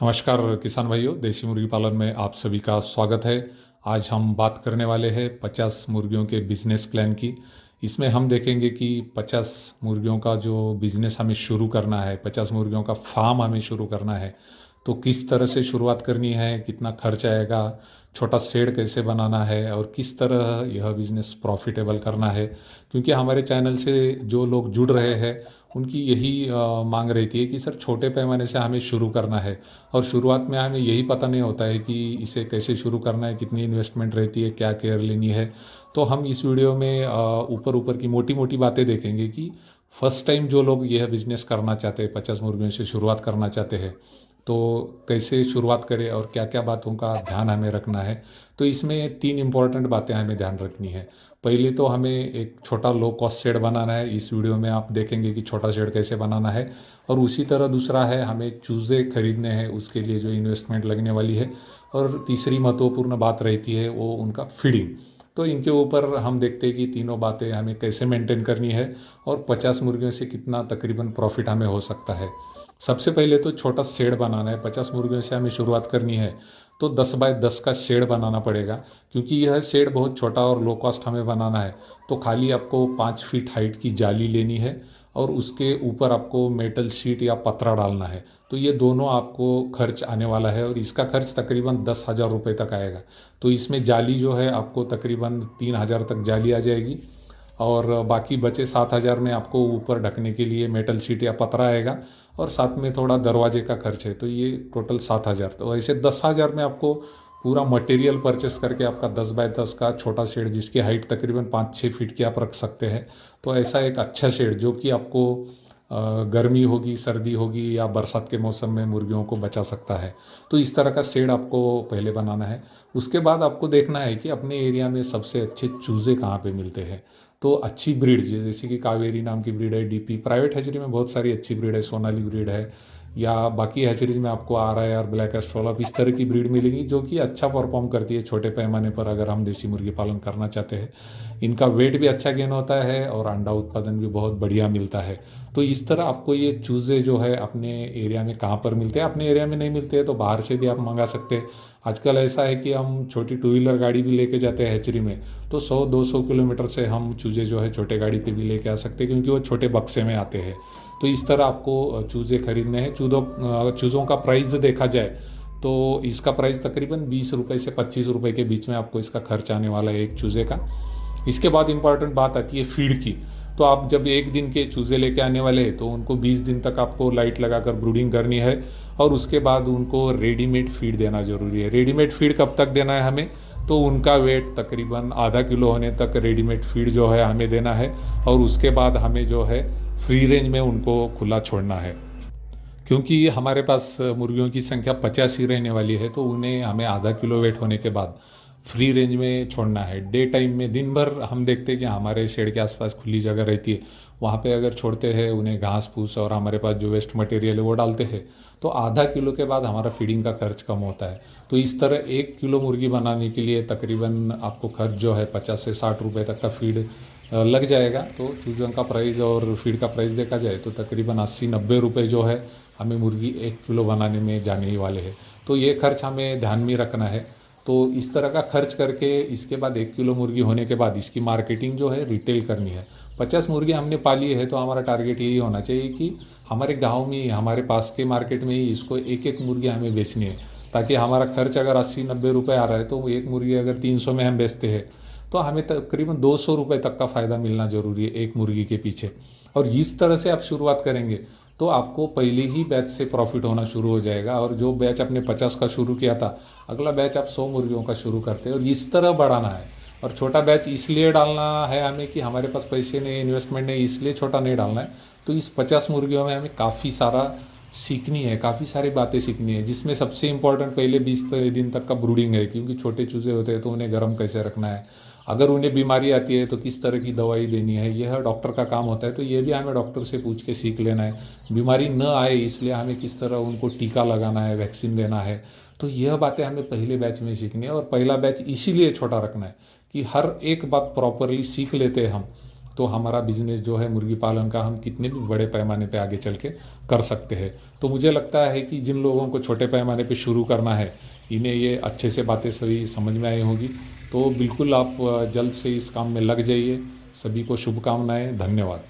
नमस्कार किसान भाइयों, देसी मुर्गी पालन में आप सभी का स्वागत है। आज हम बात करने वाले हैं 50 मुर्गियों के बिजनेस प्लान की। इसमें हम देखेंगे कि 50 मुर्गियों का जो बिजनेस हमें शुरू करना है, 50 मुर्गियों का फार्म हमें शुरू करना है, तो किस तरह से शुरुआत करनी है, कितना खर्च आएगा, छोटा शेड कैसे बनाना है और किस तरह यह बिज़नेस प्रॉफिटेबल करना है। क्योंकि हमारे चैनल से जो लोग जुड़ रहे हैं उनकी यही मांग रहती है कि सर छोटे पैमाने से हमें शुरू करना है और शुरुआत में हमें यही पता नहीं होता है कि इसे कैसे शुरू करना है, कितनी इन्वेस्टमेंट रहती है, क्या केयर लेनी है। तो हम इस वीडियो में ऊपर ऊपर की मोटी मोटी बातें देखेंगे कि फर्स्ट टाइम जो लोग यह बिज़नेस करना चाहते हैं, 50 मुर्गियों से शुरुआत करना चाहते हैं, तो कैसे शुरुआत करें और क्या क्या बातों का ध्यान हमें रखना है। तो इसमें 3 इम्पॉर्टेंट बातें हमें ध्यान रखनी है। पहले तो हमें एक छोटा लो कॉस्ट शेड बनाना है। इस वीडियो में आप देखेंगे कि छोटा शेड कैसे बनाना है। और उसी तरह दूसरा है, हमें चूज़े खरीदने हैं, उसके लिए जो इन्वेस्टमेंट लगने वाली है। और तीसरी महत्वपूर्ण बात रहती है वो उनका फीडिंग। तो इनके ऊपर हम देखते हैं कि तीनों बातें हमें कैसे मेंटेन करनी है और 50 मुर्गियों से कितना तकरीबन प्रॉफिट हमें हो सकता है। सबसे पहले तो छोटा शेड बनाना है। 50 मुर्गियों से हमें शुरुआत करनी है तो 10 बाय 10 का शेड बनाना पड़ेगा। क्योंकि यह शेड बहुत छोटा और लो कॉस्ट हमें बनाना है, तो खाली आपको 5 फीट हाइट की जाली लेनी है और उसके ऊपर आपको मेटल शीट या पतरा डालना है। तो ये दोनों आपको खर्च आने वाला है और इसका खर्च तकरीबन 10,000 रुपये तक आएगा। तो इसमें जाली जो है आपको तकरीबन 3,000 तक जाली आ जाएगी और बाकी बचे 7,000 में आपको ऊपर ढकने के लिए मेटल शीट या पतरा आएगा और साथ में थोड़ा दरवाजे का खर्च है। तो ये टोटल 7,000। तो ऐसे 10,000 में आपको पूरा मटेरियल परचेस करके आपका 10 बाय 10 का छोटा शेड, जिसकी हाइट तकरीबन 5-6 फीट की आप रख सकते हैं। तो ऐसा एक अच्छा शेड जो कि आपको गर्मी होगी, सर्दी होगी या बरसात के मौसम में मुर्गियों को बचा सकता है। तो इस तरह का शेड आपको पहले बनाना है। उसके बाद आपको देखना है कि अपने एरिया में सबसे अच्छे चूज़े कहाँ पे मिलते हैं। तो अच्छी ब्रीड जैसे कि कावेरी नाम की ब्रीड है, डीपी प्राइवेट हैचरी में बहुत सारी अच्छी ब्रीड है, सोनाली ब्रीड है, या बाकी हैचरीज में आपको RIR, ब्लैक एस्ट्रोलप, इस तरह की ब्रीड मिलेगी जो कि अच्छा परफॉर्म करती है छोटे पैमाने पर अगर हम देसी मुर्गी पालन करना चाहते हैं। इनका वेट भी अच्छा गेन होता है और अंडा उत्पादन भी बहुत बढ़िया मिलता है। तो इस तरह आपको ये चूज़े जो है अपने एरिया में कहाँ पर मिलते हैं, अपने एरिया में नहीं मिलते हैं तो बाहर से भी आप मंगा सकते हैं। आजकल ऐसा है कि हम छोटी 2 व्हीलर गाड़ी भी लेके जाते हैं हैचरी में, तो 100-200 किलोमीटर से हम चूज़े जो है छोटे गाड़ी पे भी लेके आ सकते हैं, क्योंकि वो छोटे बक्से में आते हैं। तो इस तरह आपको चूज़े खरीदने हैं। चूज़ों का प्राइस देखा जाए तो इसका प्राइस तकरीबन 20 रुपये से 25 रुपये के बीच में आपको इसका खर्च आने वाला है एक चूज़े का। इसके बाद इंपॉर्टेंट बात आती है फीड की। तो आप जब एक दिन के चूज़े लेके आने वाले हैं तो उनको 20 दिन तक आपको लाइट लगाकर ब्रूडिंग करनी है और उसके बाद उनको रेडीमेड फीड देना ज़रूरी है। रेडीमेड फीड कब तक देना है हमें, तो उनका वेट तकरीबन आधा किलो होने तक रेडीमेड फीड जो है हमें देना है और उसके बाद हमें जो है फ्री रेंज में उनको खुला छोड़ना है। क्योंकि हमारे पास मुर्गियों की संख्या 50 ही रहने वाली है, तो उन्हें हमें आधा किलो वेट होने के बाद फ्री रेंज में छोड़ना है। डे टाइम में दिन भर हम देखते हैं कि हमारे शेड के आसपास खुली जगह रहती है, वहाँ पे अगर छोड़ते हैं उन्हें घास फूस और हमारे पास जो वेस्ट मटेरियल है वो डालते हैं, तो आधा किलो के बाद हमारा फीडिंग का खर्च कम होता है। तो इस तरह 1 किलो मुर्गी बनाने के लिए तकरीबन आपको खर्च जो है 50 से 60 रुपये तक का फीड लग जाएगा। तो चूज़ों का प्राइस और फीड का प्राइस देखा जाए तो तकरीबन 80-90 रुपये जो है हमें मुर्गी 1 किलो बनाने में जाने ही वाले हैं। तो ये खर्च हमें ध्यान में रखना है। तो इस तरह का खर्च करके इसके बाद 1 किलो मुर्गी होने के बाद इसकी मार्केटिंग जो है रिटेल करनी है। 50 मुर्गी हमने पाली है तो हमारा टारगेट यही होना चाहिए कि हमारे गांव में ही, हमारे पास के मार्केट में ही इसको एक एक मुर्गी हमें बेचनी है, ताकि हमारा खर्च अगर 80-90 रुपये आ रहा है तो एक मुर्गी अगर 300 में हम बेचते हैं तो हमें तकरीबन 200 रुपये तक का फ़ायदा मिलना ज़रूरी है एक मुर्गी के पीछे। और इस तरह से आप शुरुआत करेंगे तो आपको पहले ही बैच से प्रॉफिट होना शुरू हो जाएगा। और जो बैच आपने 50 का शुरू किया था, अगला बैच आप 100 मुर्गियों का शुरू करते हैं और इस तरह बढ़ाना है। और छोटा बैच इसलिए डालना है हमें कि हमारे पास पैसे नहीं, इन्वेस्टमेंट नहीं, इसलिए छोटा नहीं डालना है। तो इस 50 मुर्गियों में हमें काफ़ी सारा सीखनी है, काफ़ी सारी बातें सीखनी है, जिसमें सबसे इंपॉर्टेंट पहले 20 दिन तक का ब्रूडिंग है। क्योंकि छोटे चूजे होते हैं तो उन्हें गर्म कैसे रखना है, अगर उन्हें बीमारी आती है तो किस तरह की दवाई देनी है, यह डॉक्टर का काम होता है। तो ये भी हमें डॉक्टर से पूछ के सीख लेना है। बीमारी न आए इसलिए हमें किस तरह उनको टीका लगाना है, वैक्सीन देना है। तो यह बातें हमें पहले बैच में सीखनी है और पहला बैच इसीलिए छोटा रखना है कि हर एक बात प्रॉपरली सीख लेते हैं हम, तो हमारा बिजनेस जो है मुर्गी पालन का हम कितने भी बड़े पैमाने पे आगे चल के कर सकते हैं। तो मुझे लगता है कि जिन लोगों को छोटे पैमाने पे शुरू करना है, इन्हें ये अच्छे से बातें सभी समझ में आई होगी। तो बिल्कुल आप जल्द से इस काम में लग जाइए। सभी को शुभकामनाएं। धन्यवाद।